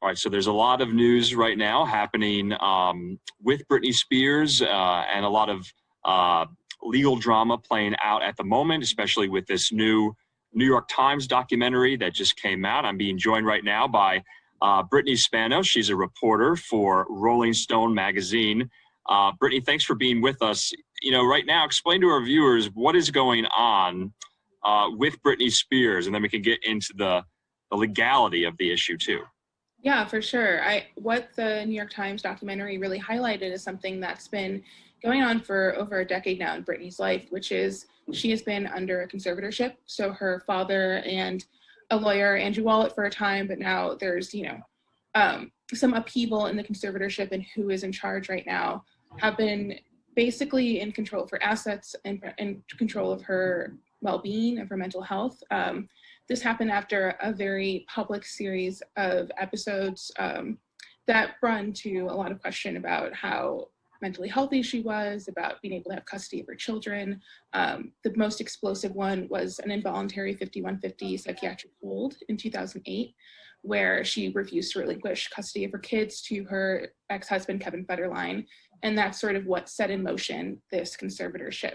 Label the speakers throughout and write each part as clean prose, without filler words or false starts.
Speaker 1: All right, so there's a lot of news right now happening with Britney Spears and a lot of legal drama playing out at the moment, especially with this new New York Times documentary that just came out. I'm being joined right now by Britney Spears. She's a reporter for Rolling Stone magazine. Britney, thanks for being with us. You know, right now, explain to our viewers what is going on with Britney Spears, and then we can get into the legality of the issue too.
Speaker 2: Yeah, for sure. What the New York Times documentary really highlighted is something that's been going on for over a decade now in Britney's life, which is she has been under a conservatorship. So her father and a lawyer, Andrew Wallet, for a time, but now there's, some upheaval in the conservatorship and who is in charge right now, have been basically in control of her assets and in control of her well-being and her mental health. This happened after a very public series of episodes that brought into a lot of question about how mentally healthy she was, about being able to have custody of her children. The most explosive one was an involuntary 5150 psychiatric hold in 2008, where she refused to relinquish custody of her kids to her ex-husband, Kevin Federline. And that's sort of what set in motion this conservatorship.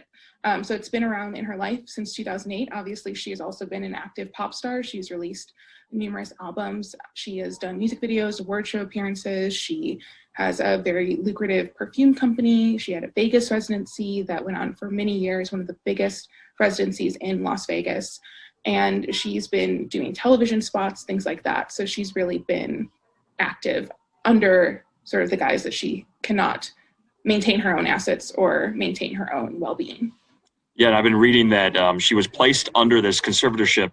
Speaker 2: So it's been around in her life since 2008. Obviously, she has also been an active pop star. She's released numerous albums. She has done music videos, award show appearances. She has a very lucrative perfume company. She had a Vegas residency that went on for many years, one of the biggest residencies in Las Vegas. And she's been doing television spots, things like that. So she's really been active under sort of the guise that she cannot maintain her own assets or maintain her own well-being.
Speaker 1: Yeah, and I've been reading that she was placed under this conservatorship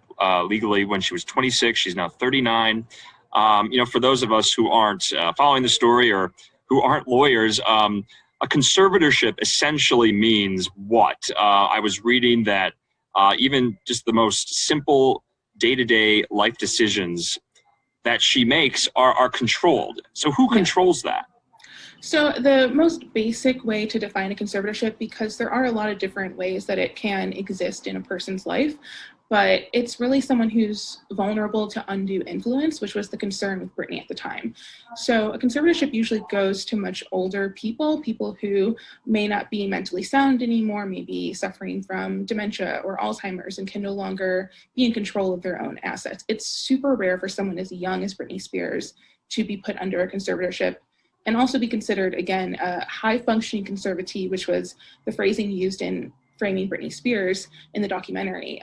Speaker 1: legally when she was 26. She's now 39. For those of us who aren't following the story or who aren't lawyers, a conservatorship essentially means what? I was reading that even just the most simple day-to-day life decisions that she makes are controlled. So who controls that?
Speaker 2: So the most basic way to define a conservatorship, because there are a lot of different ways that it can exist in a person's life, but it's really someone who's vulnerable to undue influence, which was the concern with Britney at the time. So a conservatorship usually goes to much older people who may not be mentally sound anymore, maybe suffering from dementia or Alzheimer's and can no longer be in control of their own assets. It's super rare for someone as young as Britney Spears to be put under a conservatorship and also be considered, again, a high-functioning conservatee, which was the phrasing used in framing Britney Spears in the documentary,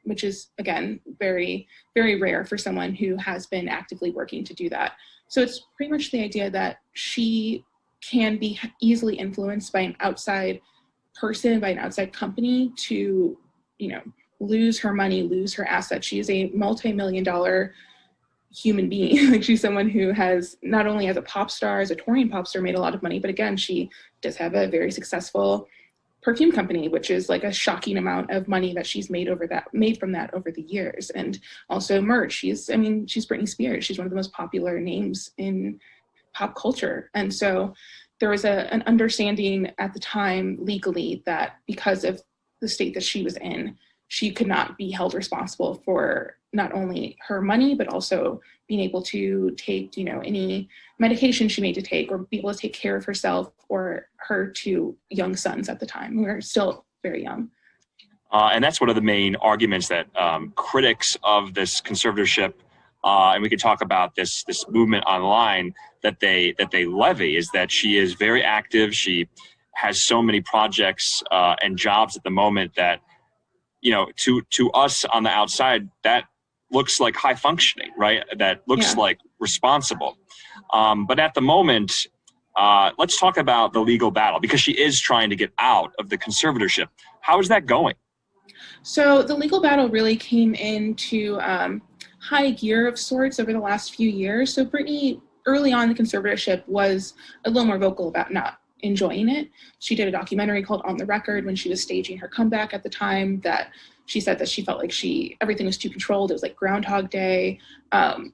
Speaker 2: which is, again, very, very rare for someone who has been actively working to do that. So it's pretty much the idea that she can be easily influenced by an outside person, by an outside company to, lose her money, lose her assets. She is a multi-million-dollar human being. Like, she's someone who has, not only as a pop star, as a touring pop star, made a lot of money, but again, she does have a very successful perfume company, which is like a shocking amount of money that she's made from that over the years. And also merch. She's Britney Spears. She's one of the most popular names in pop culture. And so there was an understanding at the time legally that because of the state that she was in, she could not be held responsible for not only her money, but also being able to take, any medication she needed to take or be able to take care of herself or her two young sons at the time, who are still very young.
Speaker 1: And that's one of the main arguments that critics of this conservatorship, and we could talk about this movement online that they levy, is that she is very active. She has so many projects and jobs at the moment that, to us on the outside, that looks like high functioning, right? That looks like responsible. But at the moment, let's talk about the legal battle, because she is trying to get out of the conservatorship. How is that going?
Speaker 2: So the legal battle really came into high gear of sorts over the last few years. So Britney, early on in the conservatorship, was a little more vocal about not enjoying it. She did a documentary called On the Record when she was staging her comeback at the time, that she said that she felt like everything was too controlled. It was like Groundhog Day.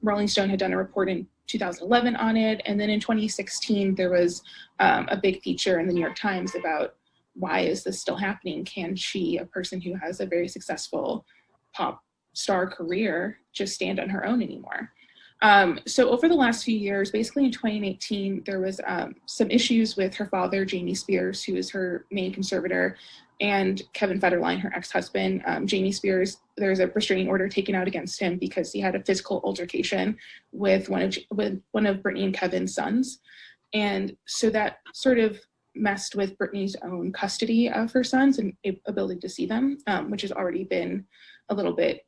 Speaker 2: Rolling Stone had done a report in 2011 on it. And then in 2016, there was a big feature in the New York Times about, why is this still happening? Can she, a person who has a very successful pop star career, just stand on her own anymore? So over the last few years, basically in 2018, there was some issues with her father, Jamie Spears, who is her main conservator, and Kevin Federline, her ex-husband. Jamie Spears, there's a restraining order taken out against him because he had a physical altercation with one of Britney and Kevin's sons. And so that sort of messed with Britney's own custody of her sons and ability to see them, which has already been a little bit,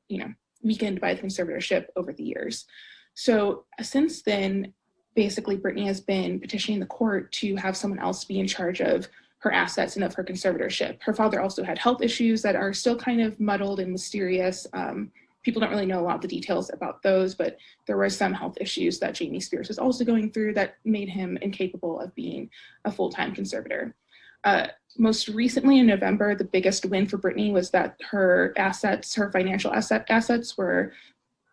Speaker 2: weakened by the conservatorship over the years. So since then, basically Britney has been petitioning the court to have someone else be in charge of her assets and of her conservatorship. Her father also had health issues that are still kind of muddled and mysterious. People don't really know a lot of the details about those, but there were some health issues that Jamie Spears was also going through that made him incapable of being a full-time conservator. Most recently in November, the biggest win for Britney was that her assets, her financial assets were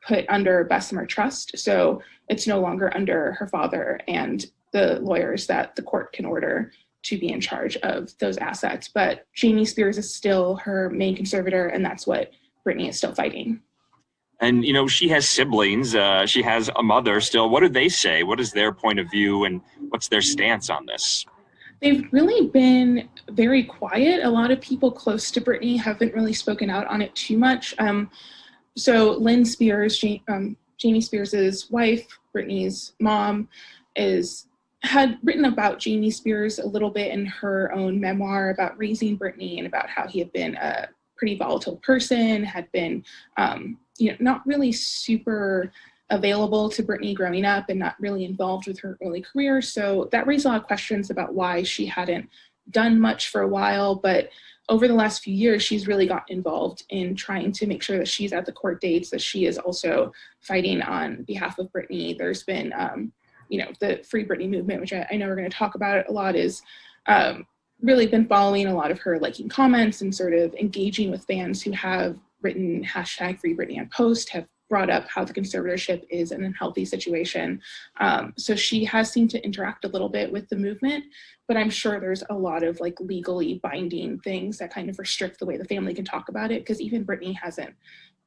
Speaker 2: put under Bessemer Trust. So it's no longer under her father and the lawyers that the court can order to be in charge of those assets. But Jamie Spears is still her main conservator, and that's what Britney is still fighting.
Speaker 1: And, she has siblings. She has a mother still. What do they say? What is their point of view, and what's their stance on this?
Speaker 2: They've really been very quiet. A lot of people close to Britney haven't really spoken out on it too much. So Lynn Spears, Jamie Spears' wife, Britney's mom, had written about Jamie Spears a little bit in her own memoir about raising Britney and about how he had been a pretty volatile person, had been, not really super available to Britney growing up and not really involved with her early career. So that raised a lot of questions about why she hadn't done much for a while. But over the last few years, she's really gotten involved in trying to make sure that she's at the court dates, that she is also fighting on behalf of Britney. There's been, the Free Britney movement, which I know we're going to talk about it a lot, is really been following a lot of her liking comments and sort of engaging with fans who have written hashtag Free Britney on post, have brought up how the conservatorship is an unhealthy situation. So she has seemed to interact a little bit with the movement, but I'm sure there's a lot of legally binding things that kind of restrict the way the family can talk about it, because even Britney hasn't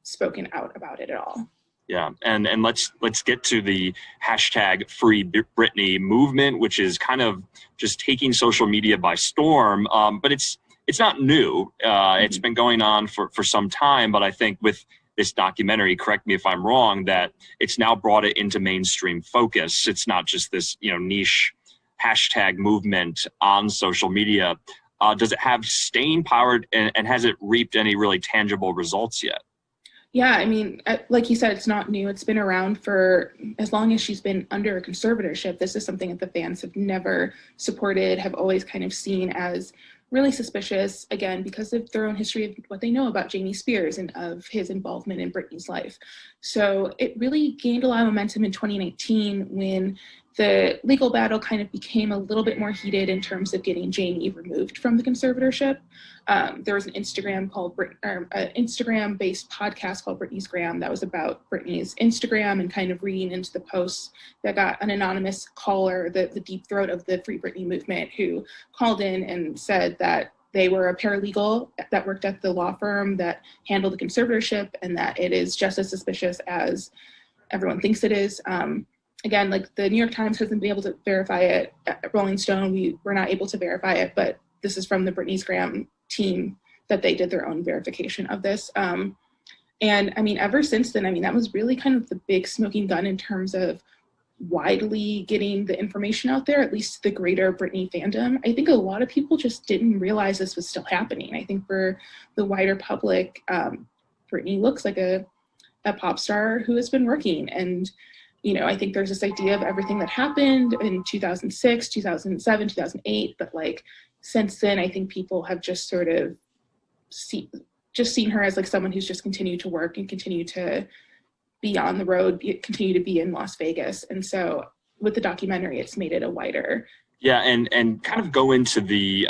Speaker 2: spoken out about it at all.
Speaker 1: Yeah, and let's get to the hashtag Free Britney movement, which is kind of just taking social media by storm. But it's not new. It's been going on for some time. But I think with this documentary, correct me if I'm wrong, that it's now brought it into mainstream focus. It's not just this niche hashtag movement on social media. Does it have staying power, and has it reaped any really tangible results yet?
Speaker 2: Yeah, I mean, like you said, it's not new. It's been around for as long as she's been under a conservatorship. This is something that the fans have never supported, have always kind of seen as really suspicious, again, because of their own history of what they know about Jamie Spears and of his involvement in Britney's life. So it really gained a lot of momentum in 2019 when the legal battle kind of became a little bit more heated in terms of getting Jamie removed from the conservatorship. There was an Instagram-based podcast called Britney's Gram that was about Britney's Instagram and kind of reading into the posts that got an anonymous caller, the deep throat of the Free Britney movement, who called in and said that they were a paralegal that worked at the law firm that handled the conservatorship and that it is just as suspicious as everyone thinks it is. Again, the New York Times hasn't been able to verify it. Rolling Stone, we were not able to verify it, but this is from the Britney's Gram team that they did their own verification of this. And I mean, ever since then, that was really kind of the big smoking gun in terms of widely getting the information out there, at least the greater Britney fandom. I think a lot of people just didn't realize this was still happening. I think for the wider public, Britney looks like a pop star who has been working. And I think there's this idea of everything that happened in 2006, 2007, 2008, but since then, I think people have just sort of seen her as someone who's just continued to work and continue to be on the road, continue to be in Las Vegas. And so with the documentary, it's made it a wider.
Speaker 1: Yeah, and kind of go into the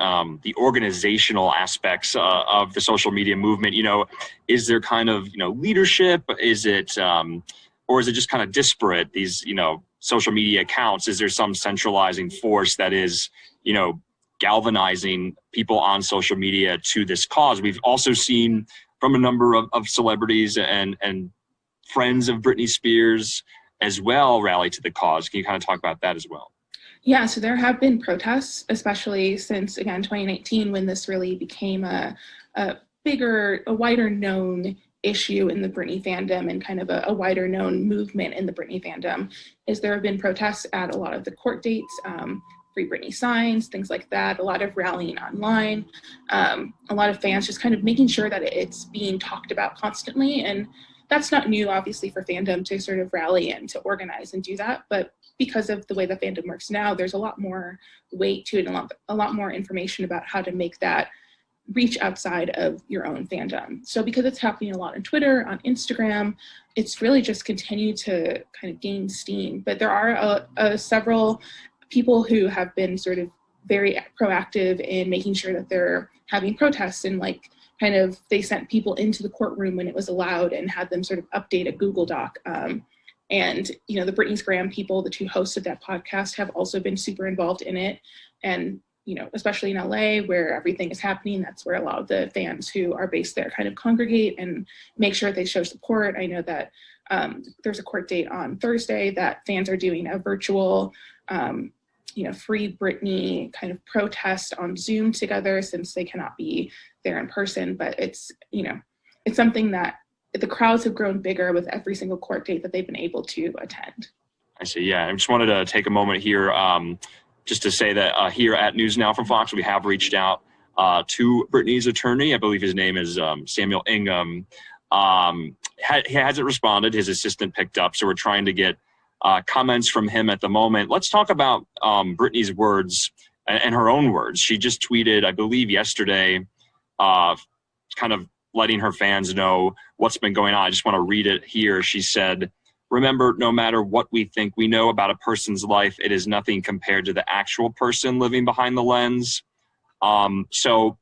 Speaker 1: organizational aspects of the social media movement. Is there kind of leadership? Is it or is it just kind of disparate, these, social media accounts? Is there some centralizing force that is, galvanizing people on social media to this cause? We've also seen from a number of celebrities and friends of Britney Spears as well rally to the cause. Can you kind of talk about that as well?
Speaker 2: Yeah, so there have been protests, especially since, again, 2019, when this really became a wider known issue in the Britney fandom and kind of a wider known movement in the Britney fandom, is there have been protests at a lot of the court dates, Free Britney signs, things like that, a lot of rallying online, a lot of fans just kind of making sure that it's being talked about constantly. And that's not new, obviously, for fandom to sort of rally and to organize and do that. But because of the way the fandom works now, there's a lot more weight to it and a lot more information about how to make that reach outside of your own fandom. So because it's happening a lot on Twitter, on Instagram, it's really just continued to kind of gain steam. But there are several people who have been sort of very proactive in making sure that they're having protests, and like kind of they sent people into the courtroom when it was allowed and had them sort of update a Google Doc. And, you know, the Britney's Gram people, the two hosts of that podcast, have also been super involved in it. And, you know, especially in LA where everything is happening, that's where a lot of the fans who are based there kind of congregate and make sure they show support. I know that there's a court date on Thursday that fans are doing a virtual, Free Britney kind of protest on Zoom together, since they cannot be there in person. But it's something that the crowds have grown bigger with every single court date that they've been able to attend.
Speaker 1: I see. Yeah. I just wanted to take a moment here just to say that here at NewsNOW from Fox, we have reached out to Britney's attorney. I believe his name is Samuel Ingham. He hasn't responded. His assistant picked up. So we're trying to get comments from him at the moment. Let's talk about Britney's words and her own words. She just tweeted, I believe yesterday, kind of letting her fans know what's been going on. I just want to read it here. She said, "Remember, no matter what we think we know about a person's life, it is nothing compared to the actual person living behind the lens." So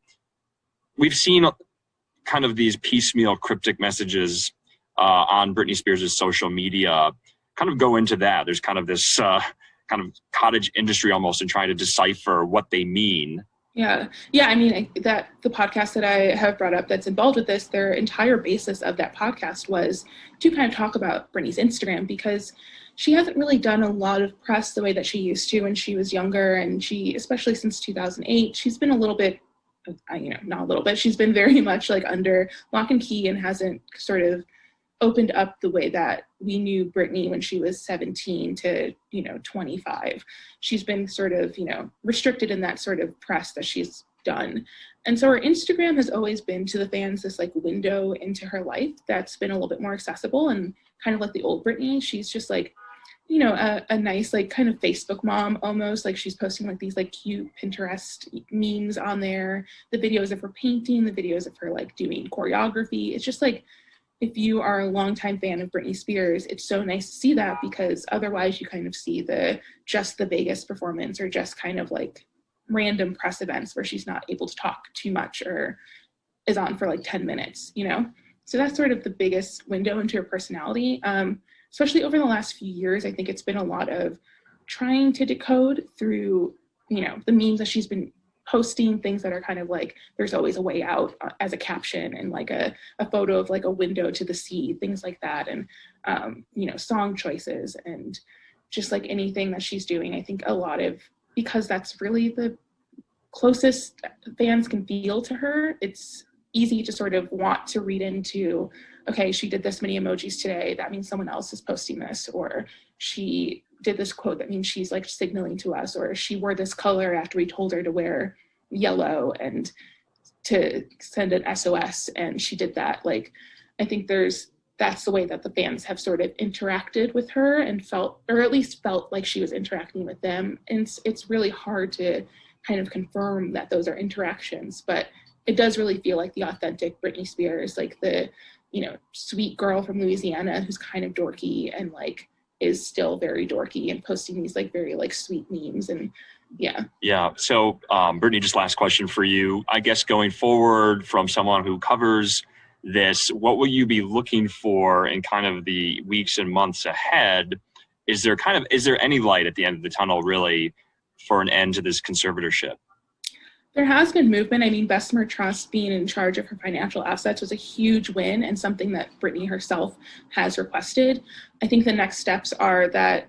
Speaker 1: we've seen kind of these piecemeal cryptic messages on Britney Spears' social media kind of go into that. There's kind of this kind of cottage industry almost in trying to decipher what they mean.
Speaker 2: Yeah. I mean, that the podcast that I have brought up that's involved with this, their entire basis of that podcast was to kind of talk about Britney's Instagram, because she hasn't really done a lot of press the way that she used to when she was younger. And she, especially since 2008, she's been a little bit, not a little bit, she's been very much like under lock and key and hasn't sort of opened up the way that we knew Britney when she was 17 to, 25. She's been sort of, restricted in that sort of press that she's done. And so her Instagram has always been to the fans this like window into her life that's been a little bit more accessible, and kind of like the old Britney. She's just like, a nice like kind of Facebook mom almost. Like she's posting like these like cute Pinterest memes on there, the videos of her painting, the videos of her like doing choreography. It's just like, if you are a longtime fan of Britney Spears, it's so nice to see that, because otherwise you kind of see just the Vegas performance or just kind of like random press events where she's not able to talk too much or is on for like 10 minutes, So that's sort of the biggest window into her personality. Especially over the last few years, I think it's been a lot of trying to decode through, the memes that she's been posting, things that are kind of like there's always a way out as a caption, and like a photo of like a window to the sea, things like that. And song choices and just like anything that she's doing. I think a lot of, because that's really the closest fans can feel to her, it's easy to sort of want to read into, okay, she did this many emojis today, that means someone else is posting this, or she did this quote, that means she's like signaling to us, or she wore this color after we told her to wear yellow and to send an SOS, and she did that. Like, I think that's the way that the fans have sort of interacted with her and felt, or at least felt like she was interacting with them. And it's really hard to kind of confirm that those are interactions, but it does really feel like the authentic Britney Spears, like the, sweet girl from Louisiana who's kind of dorky and like is still very dorky and posting these like very like sweet memes. And yeah.
Speaker 1: So Brittany, just last question for you. I guess going forward, from someone who covers this, what will you be looking for in kind of the weeks and months ahead? Is there any light at the end of the tunnel really for an end to this conservatorship?
Speaker 2: There has been movement. I mean, Bessemer Trust being in charge of her financial assets was a huge win and something that Britney herself has requested. I think the next steps are that,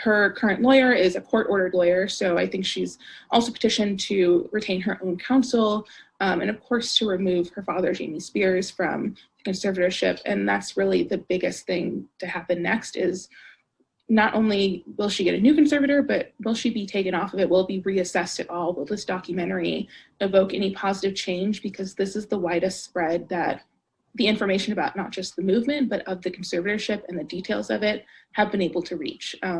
Speaker 2: her current lawyer is a court-ordered lawyer, so I think she's also petitioned to retain her own counsel, and of course to remove her father, Jamie Spears, from the conservatorship. And that's really the biggest thing to happen next is not only will she get a new conservator, but will she be taken off of it? Will it be reassessed at all? Will this documentary evoke any positive change? Because this is the widest spread that the information about not just the movement, but of the conservatorship and the details of it have been able to reach.